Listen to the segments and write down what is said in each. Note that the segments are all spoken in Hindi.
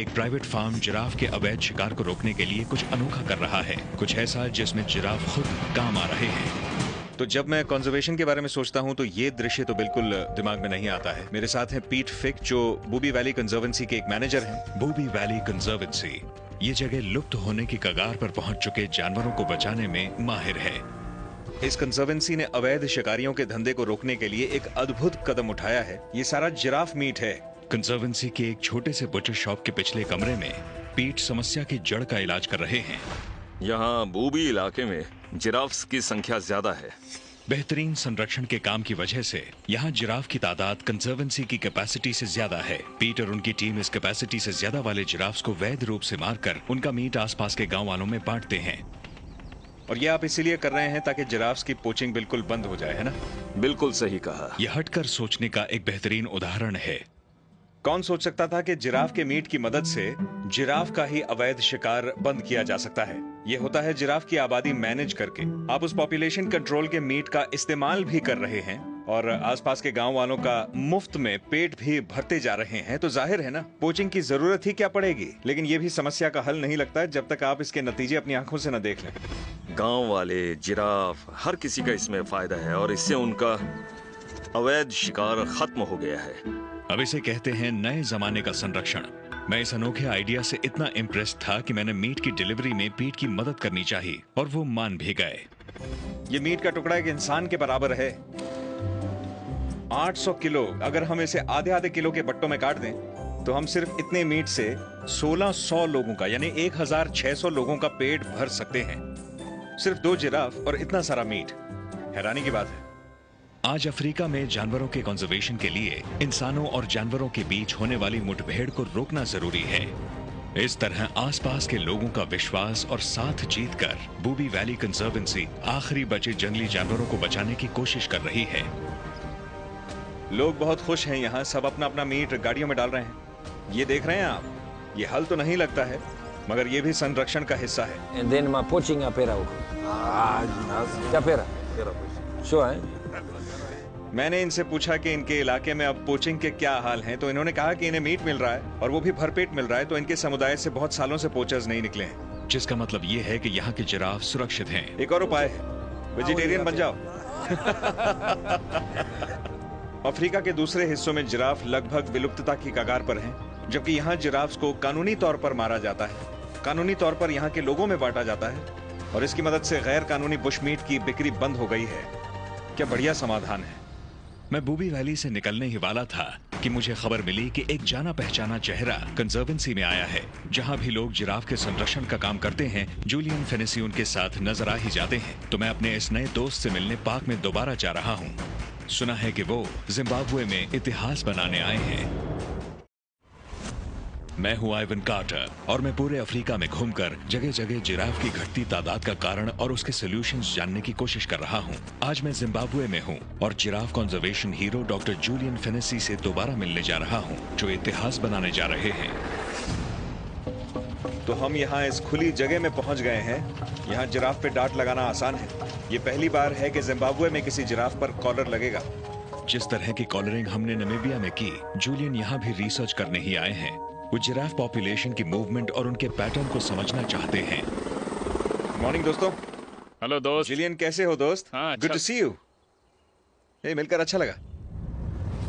एक प्राइवेट फार्म जिराफ के अवैध शिकार को रोकने के लिए कुछ अनोखा कर रहा है, कुछ ऐसा जिसमें जिराफ खुद काम आ रहे हैं। तो जब मैं कंजर्वेशन के बारे में सोचता हूं तो ये दृश्य तो बिल्कुल दिमाग में नहीं आता है। मेरे साथ है पीट फिक, जो बूबी वैली कंजर्वेंसी के एक मैनेजर हैं। बूबी वैली कंजर्वेंसी ये जगह लुप्त होने की कगार पर पहुंच चुके जानवरों को बचाने में माहिर है। इस कंजर्वेंसी ने अवैध शिकारियों के धंधे को रोकने के लिए एक अद्भुत कदम उठाया है। ये सारा जिराफ मीट है। कंजर्वेंसी के एक छोटे से बुचर शॉप के पिछले कमरे में पीट समस्या की जड़ का इलाज कर रहे हैं। यहाँ बूबी इलाके में जिराफ्स की संख्या ज्यादा है। बेहतरीन संरक्षण के काम की वजह से यहाँ जिराफ की तादाद कंजर्वेंसी की कैपेसिटी से ज्यादा है। पीट और उनकी टीम इस कैपेसिटी से ज्यादा वाले जिराफ्स को वैध रूप से मारकर उनका मीट आसपास के गांव वालों में बांटते हैं। और ये आप इसीलिए कर रहे हैं ताकि जिराफ्स की पोचिंग बिल्कुल बंद हो जाए, है ना? बिल्कुल सही कहा। यह हटकर सोचने का एक बेहतरीन उदाहरण है। कौन सोच सकता था कि जिराफ के मीट की मदद से जिराफ का ही अवैध शिकार बंद किया जा सकता है। ये होता है जिराफ की आबादी मैनेज करके। आप उस पॉपुलेशन कंट्रोल के मीट का इस्तेमाल भी कर रहे हैं और आसपास के गांव वालों का मुफ्त में पेट भी भरते जा रहे हैं, तो जाहिर है ना, पोचिंग की जरूरत ही क्या पड़ेगी। लेकिन ये भी समस्या का हल नहीं लगता जब तक आप इसके नतीजे अपनी आंखों से न देख लें। गांव वाले, जिराफ, हर किसी का इसमें फायदा है और इससे उनका अवैध शिकार खत्म हो गया है। अब इसे कहते हैं नए जमाने का संरक्षण। मैं इस अनोखे आइडिया से इतना इम्प्रेस था कि मैंने मीट की डिलीवरी में पीट की मदद करनी चाहिए और वो मान भी गए। ये मीट का टुकड़ा एक इंसान के बराबर है। 800 किलो। अगर हम इसे आधे आधे किलो के बट्टों में काट दें तो हम सिर्फ इतने मीट से 1600 लोगों का यानी 1600 लोगों का पेट भर सकते हैं। सिर्फ 2 जिराफ और इतना सारा मीट। हैरानी की बात है। आज अफ्रीका में जानवरों के कंजर्वेशन के लिए इंसानों और जानवरों के बीच होने वाली मुठभेड़ को रोकना जरूरी है। इस तरह आसपास के लोगों का विश्वास और साथ जीतकर बूबी वैली कंजर्वेंसी आखिरी बचे जंगली जानवरों को बचाने की कोशिश कर रही है। लोग बहुत खुश हैं यहाँ। सब अपना अपना मीट गाड़ियों में डाल रहे हैं। ये देख रहे हैं आप, ये हल तो नहीं लगता है मगर ये भी संरक्षण का हिस्सा है। मैंने इनसे पूछा कि इनके इलाके में अब पोचिंग के क्या हाल हैं, तो इन्होंने कहा कि इन्हें मीट मिल रहा है और वो भी भरपेट मिल रहा है, तो इनके समुदाय से बहुत सालों से पोचर्स नहीं निकले हैं। जिसका मतलब ये है कि यहाँ के जिराफ सुरक्षित हैं। एक और उपाय है, वेजिटेरियन बन जाओ। अफ्रीका के दूसरे हिस्सों में जिराफ लगभग विलुप्तता की कगार पर हैं, जबकि यहाँ जिराफ्स को कानूनी तौर पर मारा जाता है। कानूनी तौर पर यहाँ के लोगों में बांटा जाता है और इसकी मदद से गैर कानूनी बुशमीट की बिक्री बंद हो गई है। क्या बढ़िया समाधान है। मैं बूबी वैली से निकलने ही वाला था कि मुझे खबर मिली कि एक जाना पहचाना चेहरा कंजर्वेंसी में आया है। जहां भी लोग जिराफ के संरक्षण का काम करते हैं, जूलियन फेनेसी उनके साथ नजर आ ही जाते हैं। तो मैं अपने इस नए दोस्त से मिलने पार्क में दोबारा जा रहा हूं। सुना है कि वो जिम्बाब्वे में इतिहास बनाने आए हैं। मैं हूं आइवन कार्टर और मैं पूरे अफ्रीका में घूमकर जगह जगह जिराफ की घटती तादाद का कारण और उसके सॉल्यूशंस जानने की कोशिश कर रहा हूं। आज मैं जिम्बाब्वे में हूं और giraffe conservation hero doctor Julian Fennessy से दोबारा मिलने जा रहा हूं, जो इतिहास बनाने जा रहे हैं। तो हम यहाँ इस खुली जगह में पहुंच गए हैं। यहाँ जिराफ पे डांट लगाना आसान है। ये पहली बार है कि जिम्बाब्वे में किसी जिराफ पर कॉलर लगेगा। जिस तरह की कॉलरिंग हमने नामीबिया में की, जूलियन यहाँ भी रिसर्च करने ही आए हैं। वो जिराफ पॉपुलेशन की मूवमेंट और उनके पैटर्न को समझना चाहते हैं। मॉर्निंग दोस्तों। हेलो दोस्त। जूलियन कैसे हो दोस्त? हाँ, गुड टू सी यू। मिलकर अच्छा लगा।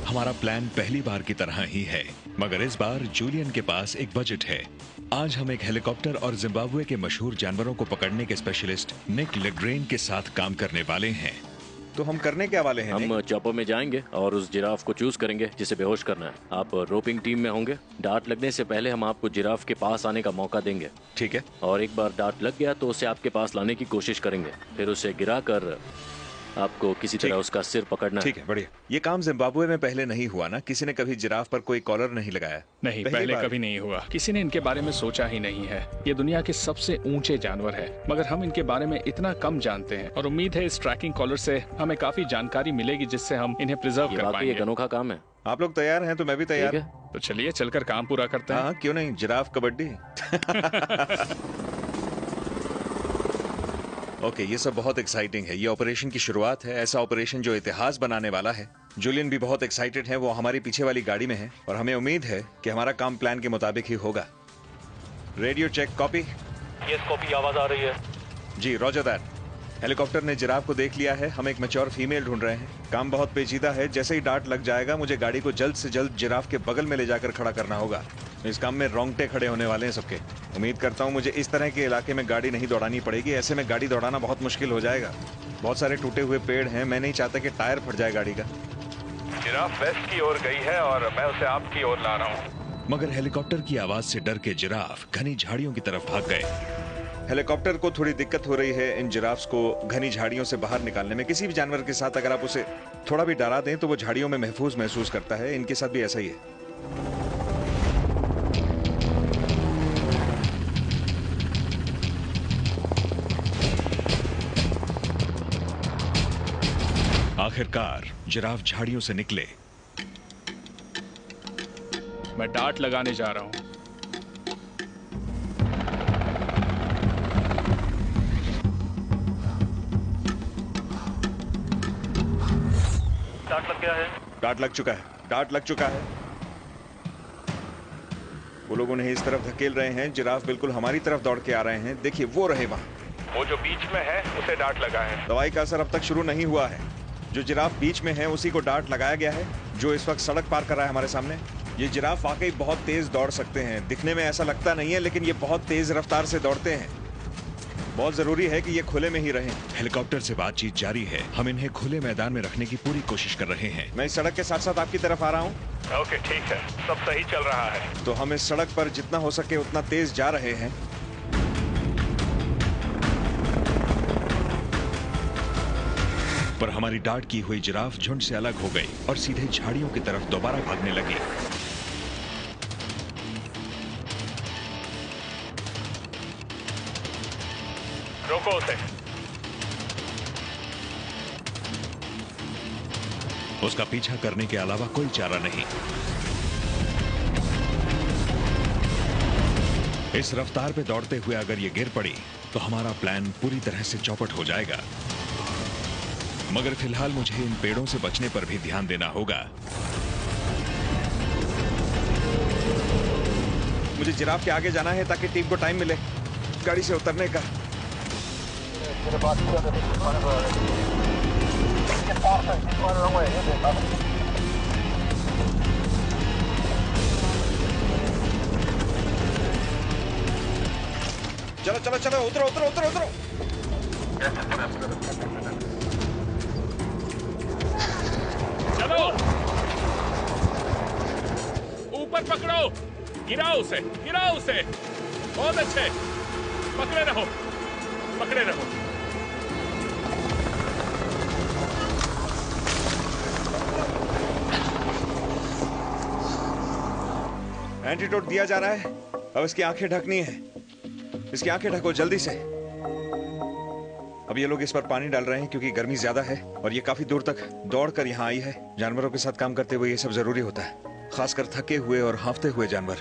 हमारा प्लान पहली बार की तरह ही है, मगर इस बार जूलियन के पास एक बजट है। आज हम एक हेलीकॉप्टर और जिम्बाब्वे के मशहूर जानवरों को पकड़ने के स्पेशलिस्ट निक लेग्रेन के साथ काम करने वाले हैं। तो हम करने क्या वाले हैं? हम चॉपर में जाएंगे और उस जिराफ को चूज करेंगे जिसे बेहोश करना है। आप रोपिंग टीम में होंगे। डार्ट लगने से पहले हम आपको जिराफ के पास आने का मौका देंगे। ठीक है। और एक बार डार्ट लग गया तो उसे आपके पास लाने की कोशिश करेंगे। फिर उसे गिराकर आपको किसी तरह उसका सिर पकड़ना। ठीक है, बढ़िया। ये काम जिम्बाब्वे में पहले नहीं हुआ ना? किसी ने कभी जिराफ पर कोई कॉलर नहीं लगाया? नहीं, पहले कभी नहीं हुआ। किसी ने इनके बारे में सोचा ही नहीं है। ये दुनिया के सबसे ऊंचे जानवर है, मगर हम इनके बारे में इतना कम जानते हैं और उम्मीद है इस ट्रैकिंग कॉलर से हमें काफी जानकारी मिलेगी जिससे हम इन्हें प्रिजर्व कर पाएंगे। एक अनोखा काम है। आप लोग तैयार हैं तो मैं भी तैयार। तो चलिए चलकर काम पूरा करते हैं। हाँ, क्यों नहीं। जिराफ कबड्डी। ओके, ये सब बहुत एक्साइटिंग है। ये ऑपरेशन की शुरुआत है, ऐसा ऑपरेशन जो इतिहास बनाने वाला है। जूलियन भी बहुत एक्साइटेड है। वो हमारी पीछे वाली गाड़ी में है और हमें उम्मीद है कि हमारा काम प्लान के मुताबिक ही होगा। Radio check, copy. Yes copy, आवाज आ रही है। जी रॉजर दैट। हेलीकॉप्टर ने जिराफ को देख लिया है, हम एक मैच्योर फीमेल ढूंढ रहे हैं। काम बहुत पेचीदा है, जैसे ही डार्ट लग जाएगा मुझे गाड़ी को जल्द से जल्द जिराफ के बगल में ले जाकर खड़ा करना होगा। इस काम में रोंगटे खड़े होने वाले हैं सबके। उम्मीद करता हूँ मुझे इस तरह के इलाके में गाड़ी नहीं दौड़ानी पड़ेगी, ऐसे में गाड़ी दौड़ाना बहुत मुश्किल हो जाएगा। बहुत सारे टूटे हुए पेड़ हैं, मैं नहीं चाहता कि टायर फट जाए गाड़ी का। जिराफ वेस्ट की ओर गई है और मैं उसे आपकी ओर ला रहा हूँ। मगर हेलीकॉप्टर की आवाज से डर के जिराफ घनी झाड़ियों की तरफ भाग गए। हेलीकॉप्टर को थोड़ी दिक्कत हो रही है इन जिराफ्स को घनी झाड़ियों से बाहर निकालने में। किसी भी जानवर के साथ अगर आप उसे थोड़ा भी डरा दें तो वो झाड़ियों में महफूज महसूस करता है। इनके साथ भी ऐसा ही है। आखिरकार जिराफ झाड़ियों से निकले। मैं डार्ट लगाने जा रहा हूँ। डार्ट लग गया है। डार्ट लग चुका है, डार्ट लग चुका है। वो लोग उन्हें इस तरफ धकेल रहे हैं, जिराफ बिल्कुल हमारी तरफ दौड़ के आ रहे हैं। देखिए वो रहे वहां। वो जो बीच में है उसे डांट लगा है। दवाई का असर अब तक शुरू नहीं हुआ है। जो जिराफ बीच में है उसी को डार्ट लगाया गया है, जो इस वक्त सड़क पार कर रहा है हमारे सामने। ये जिराफ वाकई बहुत तेज दौड़ सकते हैं। दिखने में ऐसा लगता नहीं है, लेकिन ये बहुत तेज रफ्तार से दौड़ते हैं। बहुत जरूरी है कि ये खुले में ही रहें। हेलीकॉप्टर से बातचीत जारी है। हम इन्हें खुले मैदान में रखने की पूरी कोशिश कर रहे हैं। मैं इस सड़क के साथ साथ आपकी तरफ आ रहा हूँ। ओके ठीक है, सब सही चल रहा है। तो हम इस सड़क पर जितना हो सके उतना तेज जा रहे हैं। पर हमारी डार्ट की हुई जिराफ झुंड से अलग हो गई और सीधे झाड़ियों की तरफ दोबारा भागने लगी। रोको उसे। उसका पीछा करने के अलावा कोई चारा नहीं। इस रफ्तार पे दौड़ते हुए अगर ये गिर पड़ी तो हमारा प्लान पूरी तरह से चौपट हो जाएगा। मगर फिलहाल मुझे इन पेड़ों से बचने पर भी ध्यान देना होगा। मुझे जिराफ के आगे जाना है ताकि टीम को टाइम मिले गाड़ी से उतरने का। चलो चलो चलो, उतरो उतरो उतरो उतरो। चलो ऊपर पकड़ो, गिराओ उसे, गिराओ उसे। बहुत अच्छे, पकड़े रहो, पकड़े रहो। एंटीडोट दिया जा रहा है। अब इसकी आंखें ढकनी है। इसकी आंखें ढको जल्दी से। अब ये लोग इस पर पानी डाल रहे हैं क्योंकि गर्मी ज्यादा है और ये काफी दूर तक दौड़कर यहाँ आई है। जानवरों के साथ काम करते हुए ये सब जरूरी होता है, खासकर थके हुए और हांफते हुए जानवर।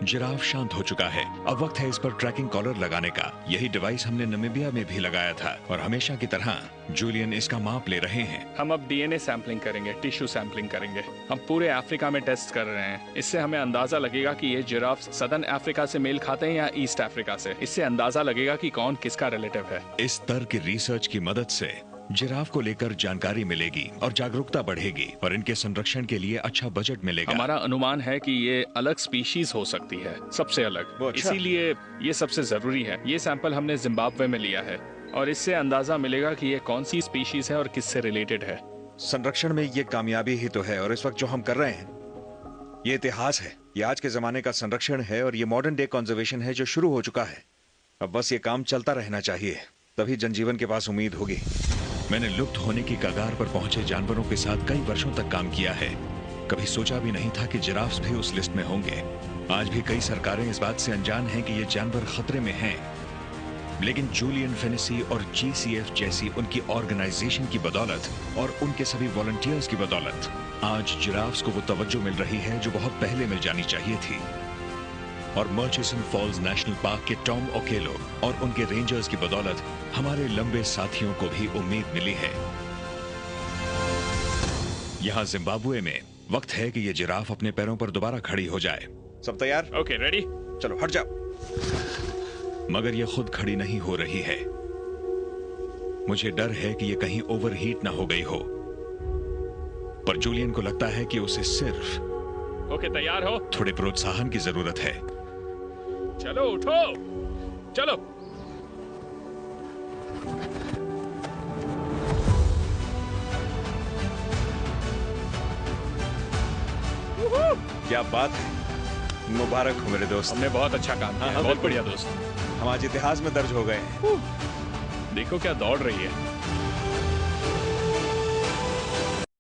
जिराफ शांत हो चुका है। अब वक्त है इस पर ट्रैकिंग कॉलर लगाने का। यही डिवाइस हमने नामीबिया में भी लगाया था और हमेशा की तरह जूलियन इसका माप ले रहे हैं। हम अब डीएनए सैंपलिंग करेंगे, टिश्यू सैंपलिंग करेंगे। हम पूरे अफ्रीका में टेस्ट कर रहे हैं। इससे हमें अंदाजा लगेगा कि ये जिराफ सदर्न अफ्रीका से मेल खाते हैं या ईस्ट अफ्रीका से। इससे अंदाजा लगेगा कि कौन किसका रिलेटिव है। इस तरह की रिसर्च की मदद से जिराफ को लेकर जानकारी मिलेगी और जागरूकता बढ़ेगी और इनके संरक्षण के लिए अच्छा बजट मिलेगा। हमारा अनुमान है कि ये अलग स्पीशीज हो सकती है, सबसे अलग। वो अच्छा। इसीलिए ये सबसे जरूरी है। ये सैंपल हमने जिम्बाब्वे में लिया है और इससे अंदाजा मिलेगा कि ये कौन सी स्पीशीज है और किससे रिलेटेड है। संरक्षण में ये कामयाबी ही तो है और इस वक्त जो हम कर रहे हैं ये इतिहास है। ये आज के जमाने का संरक्षण है और ये मॉडर्न डे कंजर्वेशन है जो शुरू हो चुका है। अब बस ये काम चलता रहना चाहिए, तभी जनजीवन के पास उम्मीद होगी। मैंने लुप्त होने की कगार पर पहुंचे जानवरों के साथ कई वर्षों तक काम किया है। कभी सोचा भी नहीं था कि जिराफ्स भी उस लिस्ट में होंगे। आज भी कई सरकारें इस बात से अनजान हैं कि ये जानवर खतरे में हैं। लेकिन जूलियन फेनेसी और GCF जैसी उनकी ऑर्गेनाइजेशन की बदौलत और उनके सभी वॉलंटियर्स की बदौलत आज जिराफ्स को वो तवज्जो मिल रही है जो बहुत पहले मिल जानी चाहिए थी। और मर्चिसन फॉल्स नेशनल पार्क के टॉम ओकेलो और उनके रेंजर्स की बदौलत हमारे लंबे साथियों को भी उम्मीद मिली है। यहाँ जिम्बाब्वे में वक्त है कि ये जिराफ अपने पैरों पर दोबारा खड़ी हो जाए। सब तैयार? Okay, ready? चलो हट जाओ। मगर ये खुद खड़ी नहीं हो रही है। मुझे डर है कि ये कहीं ओवरहीट ना हो गई हो, पर जूलियन को लगता है कि उसे सिर्फ ओके, तैयार हो? थोड़े प्रोत्साहन की जरूरत है। चलो उठो, चलो। क्या बात है, मुबारक हो मेरे दोस्त। हमने बहुत अच्छा काम किया, बहुत बढ़िया दोस्त। हम आज इतिहास में दर्ज हो गए हैं। देखो क्या दौड़ रही है।